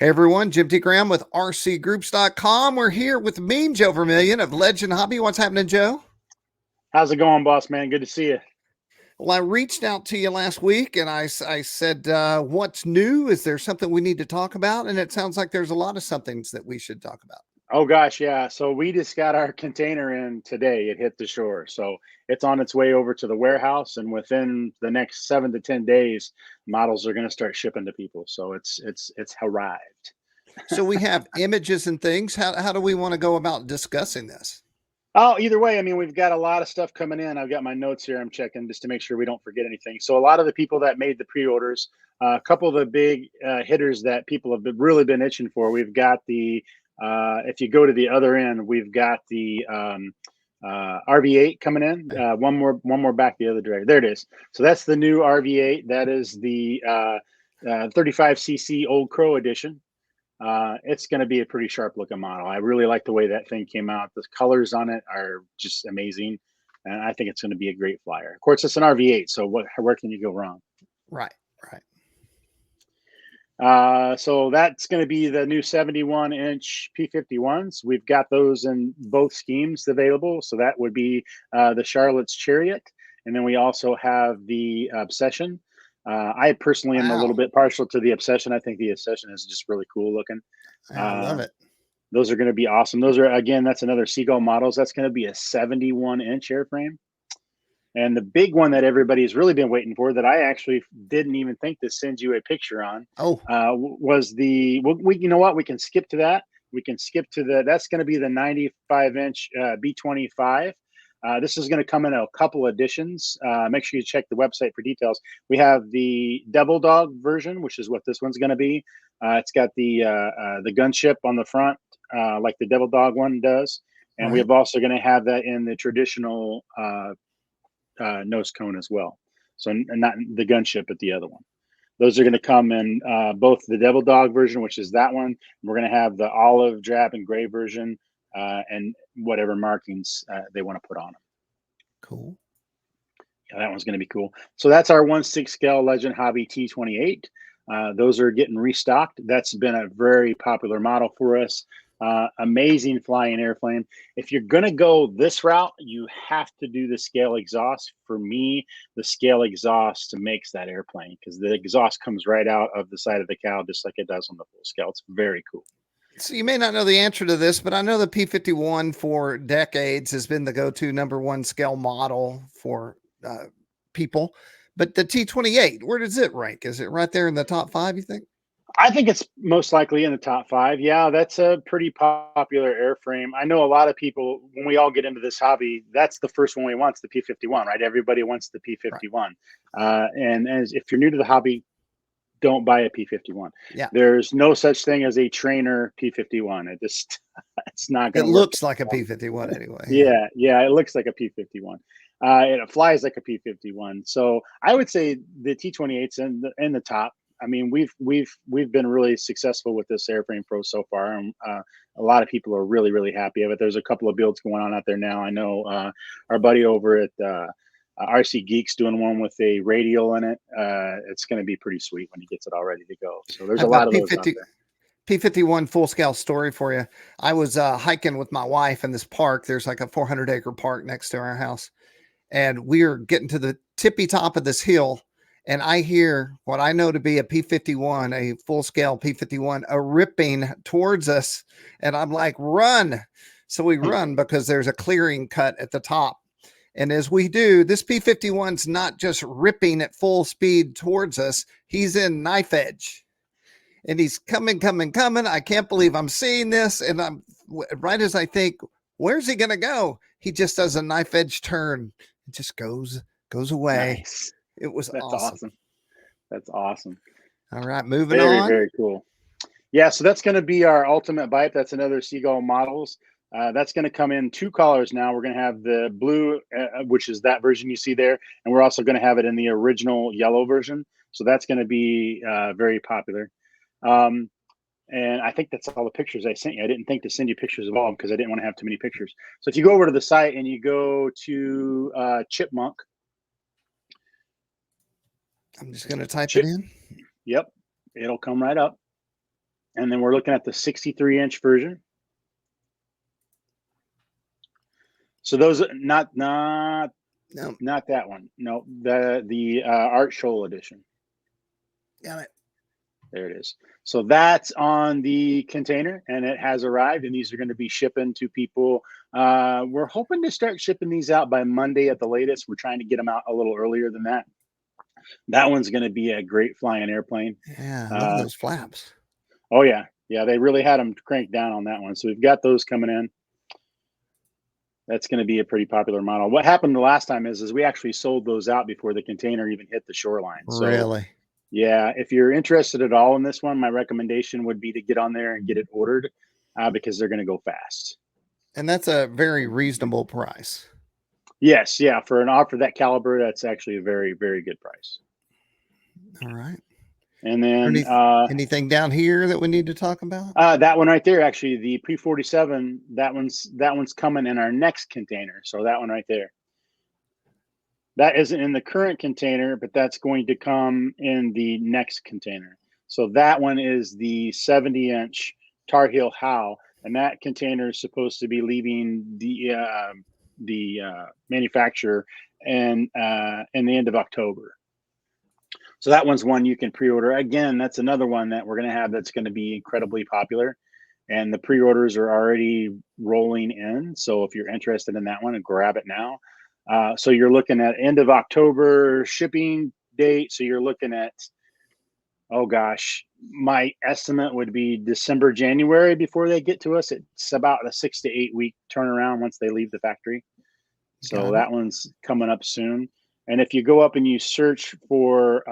Hey everyone, Jim T. Graham with RCGroups.com. We're here with Mean Joe Vermillion of Legend Hobby. What's happening, Joe? How's it going, boss man? Good to see you. Well, I reached out to you last week and I said, what's new? Is there something we need to talk about? And it sounds like there's a lot of somethings that we should talk about. Oh gosh, yeah. So we just got our container in today. It hit the shore. So it's on its way over to the warehouse, and within the next 7 to 10 days, models are going to start shipping to people. So it's arrived. So we have images and things. How do we want to go about discussing this? Oh, either way, I mean, we've got a lot of stuff coming in. I've got my notes here. I'm checking just to make sure we don't forget anything. So a lot of the people that made the pre-orders, a couple of the big hitters that people have really been itching for. We've got the if you go to the other end, we've got the RV8 coming in. One more back the other direction. There it is. So that's the new RV8. That is the 35cc Old Crow edition. It's going to be a pretty sharp looking model. I really like the way that thing came out. The colors on it are just amazing, and I think it's going to be a great flyer. Of course, it's an RV8, so where can you go wrong? Right, right. So that's going to be the new 71-inch P51s. We've got those in both schemes available. So that would be the Charlotte's Chariot, and then we also have the Obsession. I personally am a little Wow. bit partial to the Obsession. I think the Obsession is just really cool looking. I love it. Those are going to be awesome. Those are, again, that's another Seagull models. That's going to be a 71-inch airframe. And the big one that everybody's really been waiting for, that I actually didn't even think to send you a picture on, Oh, was the, you know what, we can skip to that. We can skip to that's going to be the 95-inch B-25. This is going to come in a couple editions. Make sure you check the website for details. We have the Devil Dog version, which is what this one's going to be. It's got the gunship on the front, like the Devil Dog one does. And we right. have also going to have that in the traditional nose cone as well. So not the gunship, but the other one. Those are going to come in both the Devil Dog version, which is that one. We're going to have the olive, drab, and gray version, and whatever markings they want to put on them. Cool. Yeah, that one's going to be cool. So that's our 1/6 scale Legend Hobby T28. Those are getting restocked. That's been a very popular model for us. Amazing flying airplane. If you're going to go this route, you have to do the scale exhaust. For me, the scale exhaust makes that airplane, because the exhaust comes right out of the side of the cow, just like it does on the full scale. It's very cool. So you may not know the answer to this, but I know the P51 for decades has been the go-to number one scale model for people. But the T28, where does it rank? Is it right there in the top five, you think? I think it's most likely in the top five. Yeah, that's a pretty popular airframe. I know a lot of people, when we all get into this hobby, that's the first one we want, the P51, right? Everybody wants the Right. P51. And if you're new to the hobby, don't buy a P51. Yeah. There's no such thing as a trainer P51. It's not It going to work. looks like a P51 anyway. Yeah. Yeah, it looks like a P51. And it flies like a P51. So I would say the T28's in the top. I mean, we've been really successful with this Airframe Pro so far, and a lot of people are really happy of it. There's a couple of builds going on out there now. I know our buddy over at RC Geeks doing one with a radial in it. It's going to be pretty sweet when he gets it all ready to go. So there's I a have a lot of those out there. P51 full scale story for you. I was hiking with my wife in this park. There's like a 400-acre park next to our house. And we're getting to the tippy top of this hill. And I hear what I know to be a P51, a full scale P51, a ripping towards us. And I'm like, run. So we run because there's a clearing cut at the top. And as we do, this P51's not just ripping at full speed towards us, he's in knife edge. And he's coming. I can't believe I'm seeing this. And I'm right as I think, where's he going to go? He just does a knife edge turn. It just goes away. Nice. It was That's awesome. awesome. That's awesome. All right, moving Very, on. very cool. Yeah, so that's going to be our ultimate bite. That's another Seagull models. That's going to come in two colors now. We're going to have the blue, which is that version you see there, and we're also going to have it in the original yellow version. So that's going to be very popular. And I think that's all the pictures I sent you. I didn't think to send you pictures of all of them because I didn't want to have too many pictures. So if you go over to the site and you go to Chipmunk. I'm just going to type it in. Yep, it'll come right up. And then we're looking at the 63-inch version. So those not that one. No, the Art Shoal edition. Got it. There it is. So that's on the container, and it has arrived, and these are going to be shipping to people. We're hoping to start shipping these out by Monday at the latest. We're trying to get them out a little earlier than that. That one's going to be a great flying airplane. Yeah, I love those flaps. Oh, yeah. Yeah, they really had them cranked down on that one. So we've got those coming in. That's going to be a pretty popular model. What happened the last time is we actually sold those out before the container even hit the shoreline. So, really? Yeah, if you're interested at all in this one, my recommendation would be to get on there and get it ordered because they're going to go fast. And that's a very reasonable price. Yes, yeah, for an offer that caliber, that's actually a very, very good price. All right. And then anything down here that we need to talk about? That one right there, actually, the P-47, that one's coming in our next container. So that one right there. That isn't in the current container, but that's going to come in the next container. So that one is the 70-inch Tar Heel Howe, and that container is supposed to be leaving the manufacturer in the end of October. So that one's one you can pre-order. Again, that's another one that we're going to have that's going to be incredibly popular, and the pre-orders are already rolling in. So if you're interested in that one, grab it now. So you're looking at end of October shipping date. So you're looking at, oh gosh, my estimate would be December, January before they get to us. It's about a 6 to 8 week turnaround once they leave the factory. So that one's coming up soon. And if you go up and you search for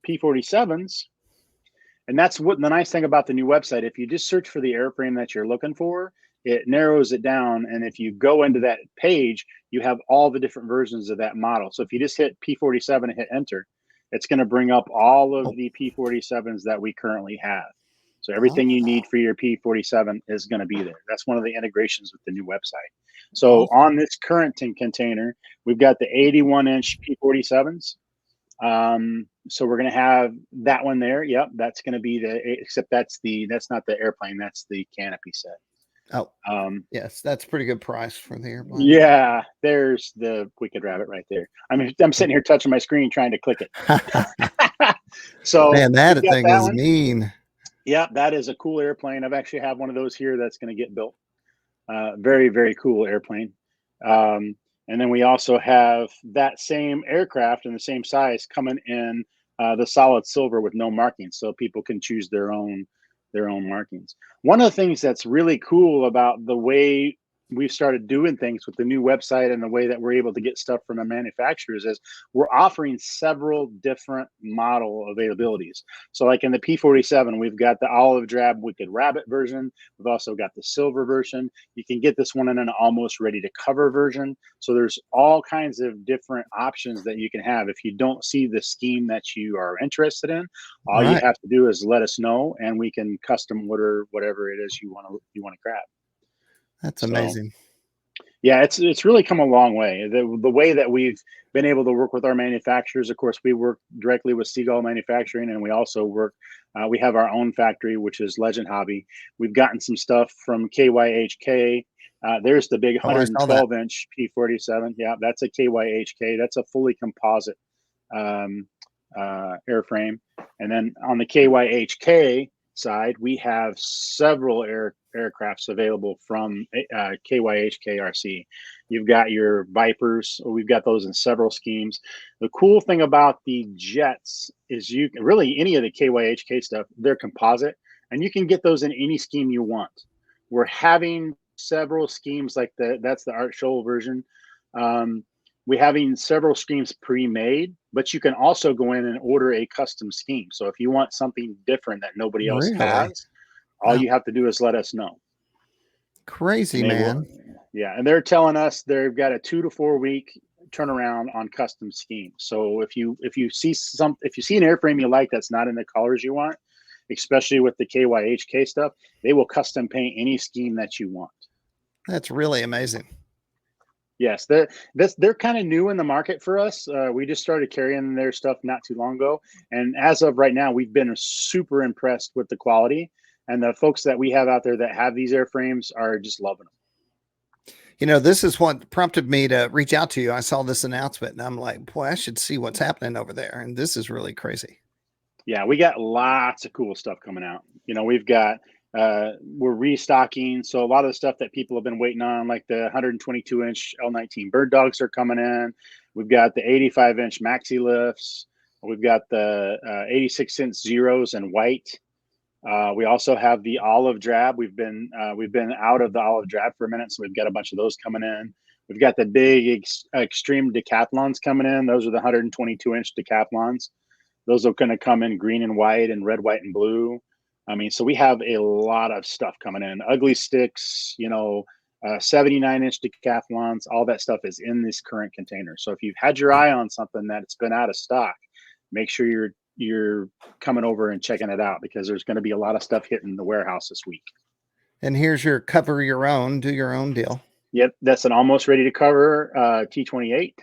P-47s, and that's what the nice thing about the new website, if you just search for the airframe that you're looking for, it narrows it down. And if you go into that page, you have all the different versions of that model. So if you just hit P-47 and hit enter, it's going to bring up all of the P-47s that we currently have. So everything you need for your P-47 is going to be there. That's one of the integrations with the new website. So on this current container, we've got the 81-inch P-47s. So we're going to have that one there. Yep, that's going to be except that's not the airplane, that's the canopy set. Oh, yes, that's a pretty good price for the airplane. Yeah, there's the Wicked Rabbit right there. I'm sitting here touching my screen trying to click it. So man, that thing is mean. Yeah, that is a cool airplane. I've actually have one of those here that's going to get built. Very, very cool airplane. And then we also have that same aircraft in the same size coming in the solid silver with no markings, so people can choose their own markings. One of the things that's really cool about the way we've started doing things with the new website and the way that we're able to get stuff from the manufacturers is we're offering several different model availabilities. So like in the P-47, we've got the olive drab Wicked Rabbit version. We've also got the silver version. You can get this one in an almost ready to cover version. So there's all kinds of different options that you can have. If you don't see the scheme that you are interested in, all you have to do is let us know and we can custom order whatever it is you want to grab. That's amazing. Yeah, it's really come a long way. The way that we've been able to work with our manufacturers, of course, we work directly with Seagull Manufacturing, and we also work. We have our own factory, which is Legend Hobby. We've gotten some stuff from KYHK. There's the big 112-inch P-47. Yeah, that's a KYHK. That's a fully composite airframe. And then on the KYHK side, we have several aircrafts available from KYHK-RC. You've got your Vipers. We've got those in several schemes. The cool thing about the jets is you can really any of the KYHK stuff, they're composite, and you can get those in any scheme you want. We're having several schemes like that's the Art Shoal version. We're having several schemes pre-made, but you can also go in and order a custom scheme. So if you want something different that nobody else has, all you have to do is let us know. Crazy, man. Yeah, and they're telling us they've got a 2 to 4 week turnaround on custom schemes. So if you see an airframe you like that's not in the colors you want, especially with the KYHK stuff, they will custom paint any scheme that you want. That's really amazing. Yes, they're kind of new in the market for us. We just started carrying their stuff not too long ago, and as of right now, we've been super impressed with the quality. And the folks that we have out there that have these airframes are just loving them. You know, this is what prompted me to reach out to you. I saw this announcement and I'm like, boy, I should see what's happening over there. And this is really crazy. Yeah, we got lots of cool stuff coming out. You know, we've got we're restocking. So a lot of the stuff that people have been waiting on, like the 122-inch L19 bird dogs are coming in. We've got the 85-inch maxi lifts. We've got the 86-inch zeros in white. We also have the olive drab. We've been out of the olive drab for a minute, so we've got a bunch of those coming in. We've got the big extreme decathlons coming in. Those are the 122-inch decathlons. Those are going to come in green and white and red, white, and blue. I mean, so we have a lot of stuff coming in. Ugly sticks, 79-inch decathlons, all that stuff is in this current container. So if you've had your eye on something that's been out of stock, make sure you're coming over and checking it out, because there's going to be a lot of stuff hitting the warehouse this week. And here's your cover your own, do your own deal. Yep, that's an almost ready to cover T28.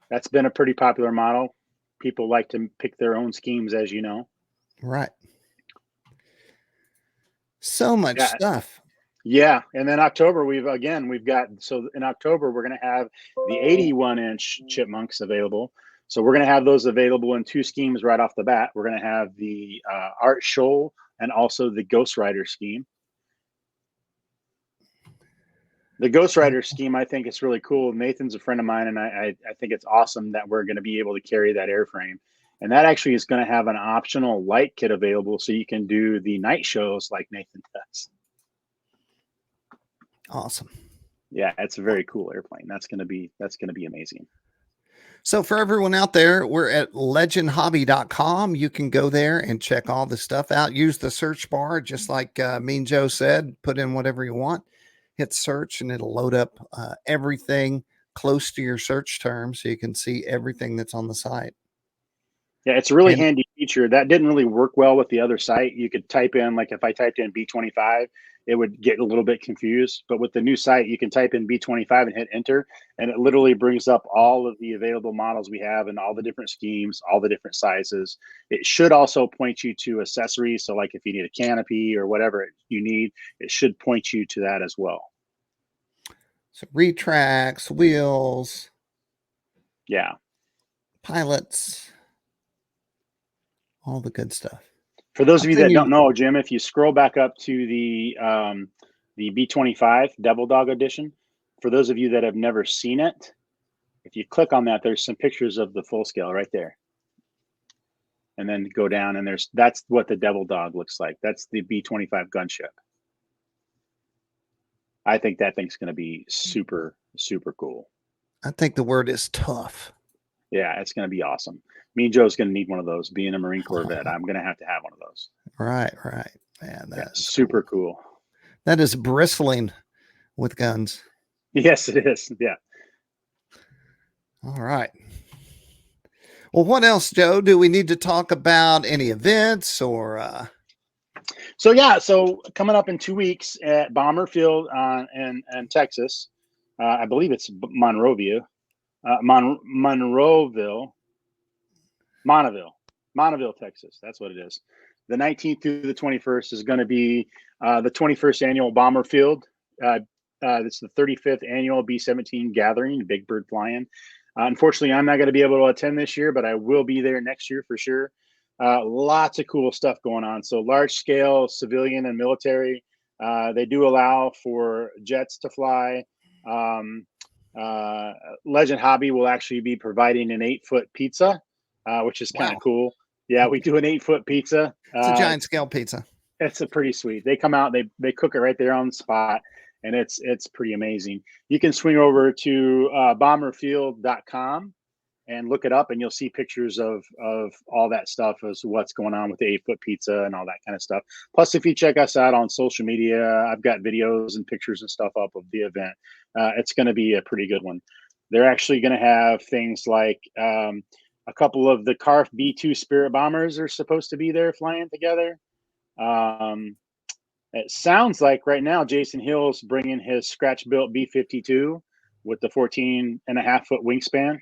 That's been a pretty popular model. People like to pick their own schemes, as you know. Right. So much stuff. Yeah. And then October, we've got, so in October, we're going to have the 81-inch Chipmunks available. So we're going to have those available in two schemes right off the bat. We're going to have the Art Shoal and also the Ghost Rider scheme. The Ghost Rider scheme, I think it's really cool. Nathan's a friend of mine, and I think it's awesome that we're going to be able to carry that airframe. And that actually is going to have an optional light kit available, so you can do the night shows like Nathan does. Awesome. Yeah, it's a very cool airplane. That's going to be amazing. So for everyone out there, we're at legendhobby.com. You can go there and check all the stuff out. Use the search bar, just like Mean Joe said. Put in whatever you want. Hit search, and it'll load up everything close to your search term, so you can see everything that's on the site. Yeah, it's a really handy feature. That didn't really work well with the other site. You could type in, like if I typed in B25, it would get a little bit confused. But with the new site, you can type in B25 and hit enter, and it literally brings up all of the available models we have and all the different schemes, all the different sizes. It should also point you to accessories. So like if you need a canopy or whatever you need, it should point you to that as well. So retracts, wheels. Yeah. Pilots. All the good stuff. For those of you that don't know, Jim, if you scroll back up to the B-25 Devil Dog Edition, for those of you that have never seen it, if you click on that, there's some pictures of the full scale right there. And then go down, and that's what the Devil Dog looks like. That's the B-25 gunship. I think that thing's going to be super, super cool. I think the word is tough. Yeah, it's going to be awesome. Me and Joe's going to need one of those. Being a Marine Corps vet, I'm going to have one of those. Right. Man, that's super cool. That is bristling with guns. Yes, it is. Yeah. All right. Well, what else, Joe? Do we need to talk about any events or? So coming up in 2 weeks at Bomber Field in Texas, I believe it's Monrovia. Monteville, Texas. That's what it is. The 19th through the 21st is going to be the 21st annual Bomber Field. It's the 35th annual B-17 gathering, Big Bird Flying. Unfortunately, I'm not going to be able to attend this year, but I will be there next year for sure. Lots of cool stuff going on. So large scale, civilian and military. They do allow for jets to fly. Legend Hobby will actually be providing an 8-foot pizza, which is kind of cool. Yeah, we do an 8-foot pizza. It's a giant scale pizza. It's a pretty sweet. They come out, they cook it right there on the spot, and it's pretty amazing. You can swing over to bomberfield.com and look it up, and you'll see pictures of all that stuff as what's going on with the 8-foot pizza and all that kind of stuff. Plus, if you check us out on social media, I've got videos and pictures and stuff up of the event. It's going to be a pretty good one. They're actually going to have things like a couple of the CARF B-2 Spirit bombers are supposed to be there flying together. It sounds like right now Jason Hill's bringing his scratch-built B-52 with the 14.5-foot wingspan.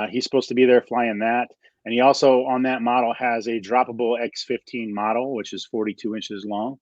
He's supposed to be there flying that. And he also on that model has a droppable X15 model, which is 42 inches long.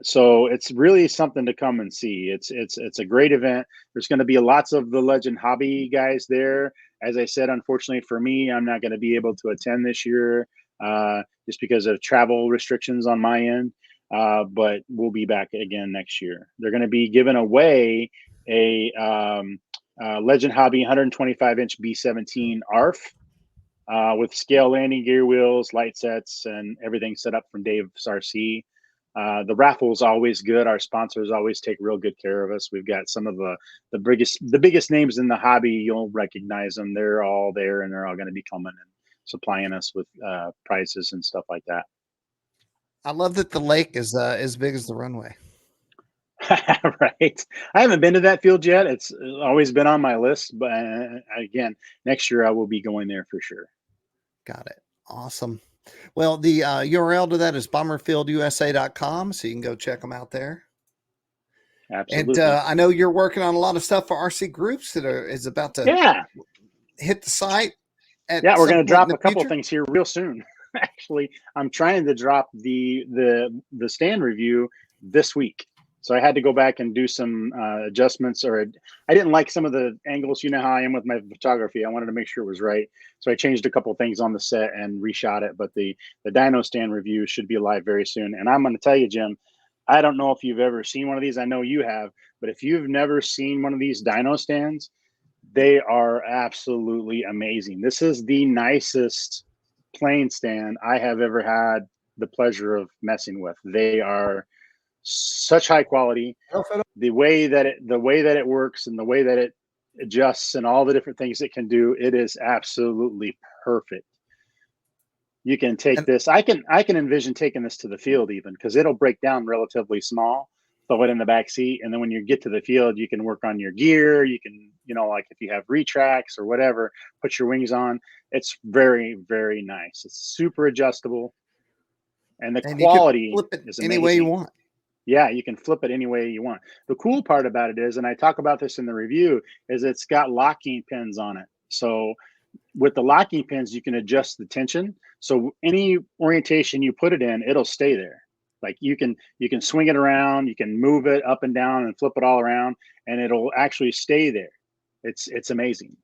So it's really something to come and see. It's a great event. There's going to be lots of the Legend Hobby guys there. As I said, unfortunately for me, I'm not going to be able to attend this year just because of travel restrictions on my end. But we'll be back again next year. They're going to be giving away a Legend Hobby 125-inch B17 ARF with scale landing gear wheels, light sets, and everything set up from Dave's RC. The raffle is always good. Our sponsors always take real good care of us. We've got some of the biggest names in the hobby. You'll recognize them. They're all there, and they're all going to be coming and supplying us with prizes and stuff like that. I love that the lake is as big as the runway. Right. I haven't been to that field yet. It's always been on my list, but again, next year I will be going there for sure. Got it. Awesome. Well, the URL to that is bomberfieldusa.com, so you can go check them out there. Absolutely. And I know you're working on a lot of stuff for RC groups that is about to hit the site. Yeah, we're going to drop a couple things here real soon. Actually, I'm trying to drop the stand review this week. So I had to go back and do some adjustments, or I didn't like some of the angles. You know how I am with my photography. I wanted to make sure it was right. So I changed a couple things on the set and reshot it. But the Dynostand review should be live very soon. And I'm going to tell you, Jim, I don't know if you've ever seen one of these. I know you have. But if you've never seen one of these Dynostands, they are absolutely amazing. This is the nicest plane stand I have ever had the pleasure of messing with. They are such high quality. The way that it works and the way that it adjusts and all the different things it can do, it is absolutely perfect. You can take this. I can envision taking this to the field even, because it'll break down relatively small. Throw it in the back seat, and then when you get to the field, you can work on your gear. You can, like if you have retracts or whatever, put your wings on. It's very, very nice. It's super adjustable, and the quality is amazing. Any way you want. Yeah, you can flip it any way you want. The cool part about it is, and I talk about this in the review, is it's got locking pins on it. So with the locking pins, you can adjust the tension. So any orientation you put it in, it'll stay there. Like you can swing it around, you can move it up and down and flip it all around, and it'll actually stay there. It's amazing.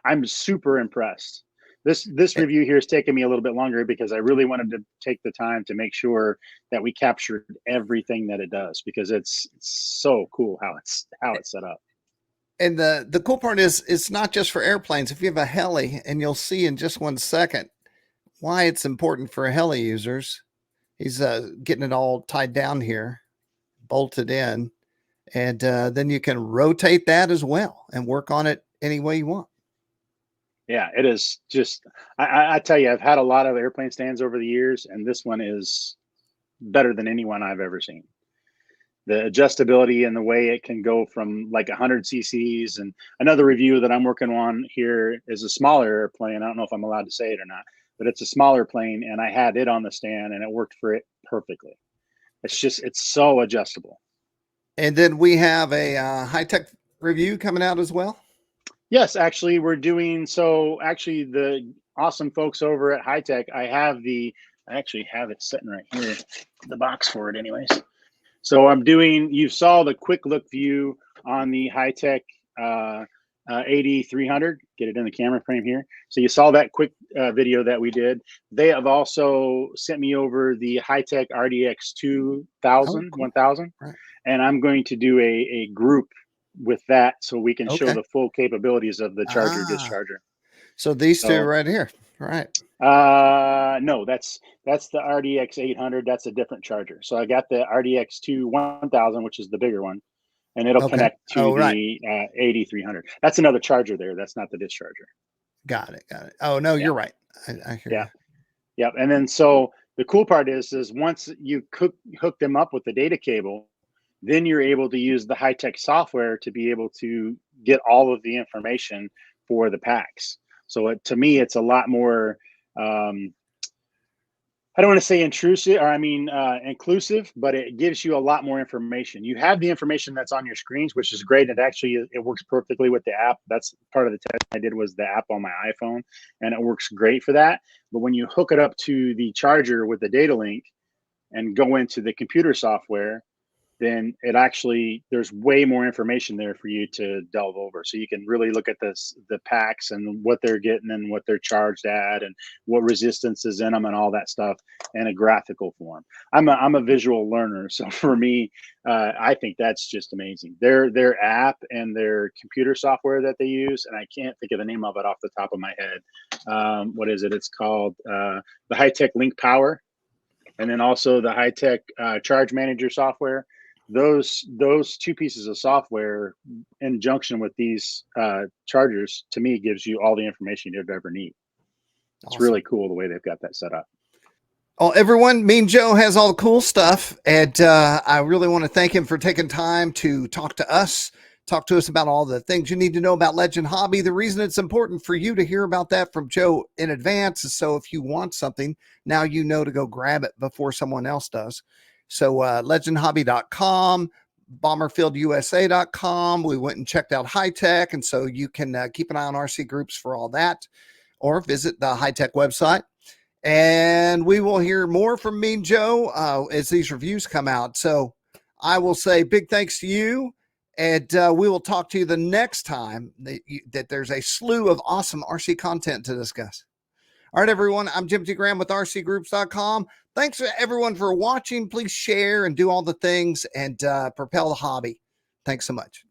I'm super impressed. This review here has taken me a little bit longer because I really wanted to take the time to make sure that we captured everything that it does, because it's so cool how it's set up. And the cool part is it's not just for airplanes. If you have a heli, and you'll see in just 1 second why it's important for heli users. He's getting it all tied down here, bolted in, and then you can rotate that as well and work on it any way you want. Yeah, it is just, I tell you, I've had a lot of airplane stands over the years, and this one is better than anyone I've ever seen. The adjustability and the way it can go from like 100 cc's. And another review that I'm working on here is a smaller airplane. I don't know if I'm allowed to say it or not, but it's a smaller plane, and I had it on the stand and it worked for it perfectly. It's so adjustable. And then we have a Hitec review coming out as well. Yes, actually, we're doing so. Actually, the awesome folks over at Hitec, I actually have it sitting right here, the box for it, anyways. So I'm doing. You saw the quick look view on the Hitec 8300. Get it in the camera frame here. So you saw that quick video that we did. They have also sent me over the Hitec RDX 2000, 1000, right. And I'm going to do a group with that, so we can show the full capabilities of the charger discharger. So these two right here, right? No, that's the RDX 800. That's a different charger. So I got the RDX 1000, which is the bigger one, and it'll connect to the 8300. That's another charger there. That's not the discharger. Got it. Oh no, you're right. I hear you. Yeah. And then so the cool part is once you hook them up with the data cable, then you're able to use the Hitec software to be able to get all of the information for the packs. So to me, it's a lot more, I don't want to say intrusive, or I mean inclusive, but it gives you a lot more information. You have the information that's on your screens, which is great. It actually it works perfectly with the app. That's part of the test I did, was the app on my iPhone, and it works great for that. But when you hook it up to the charger with the data link and go into the computer software, then it actually, there's way more information there for you to delve over. So you can really look at the packs and what they're getting and what they're charged at and what resistance is in them and all that stuff in a graphical form. I'm a visual learner, so for me, I think that's just amazing. Their app and their computer software that they use, and I can't think of the name of it off the top of my head. What is it? It's called the Hitec Link Power, and then also the Hitec Charge Manager software. Those two pieces of software in conjunction with these chargers, to me, gives you all the information you'd ever need. It's Awesome. really cool the way they've got that set up. Well, everyone, Mean Joe has all the cool stuff, and I really want to thank him for taking time to talk to us about all the things you need to know about Legend Hobby. The reason it's important for you to hear about that from Joe in advance is so if you want something, now you know to go grab it before someone else does. So legendhobby.com, bomberfieldusa.com. We went and checked out Hitec, and so you can keep an eye on RC groups for all that, or visit the Hitec website. And we will hear more from Mean Joe as these reviews come out. So I will say big thanks to you, and we will talk to you the next time that there's a slew of awesome RC content to discuss. All right, everyone, I'm Jim T. Graham with RCGroups.com. Thanks to everyone for watching. Please share and do all the things and propel the hobby. Thanks so much.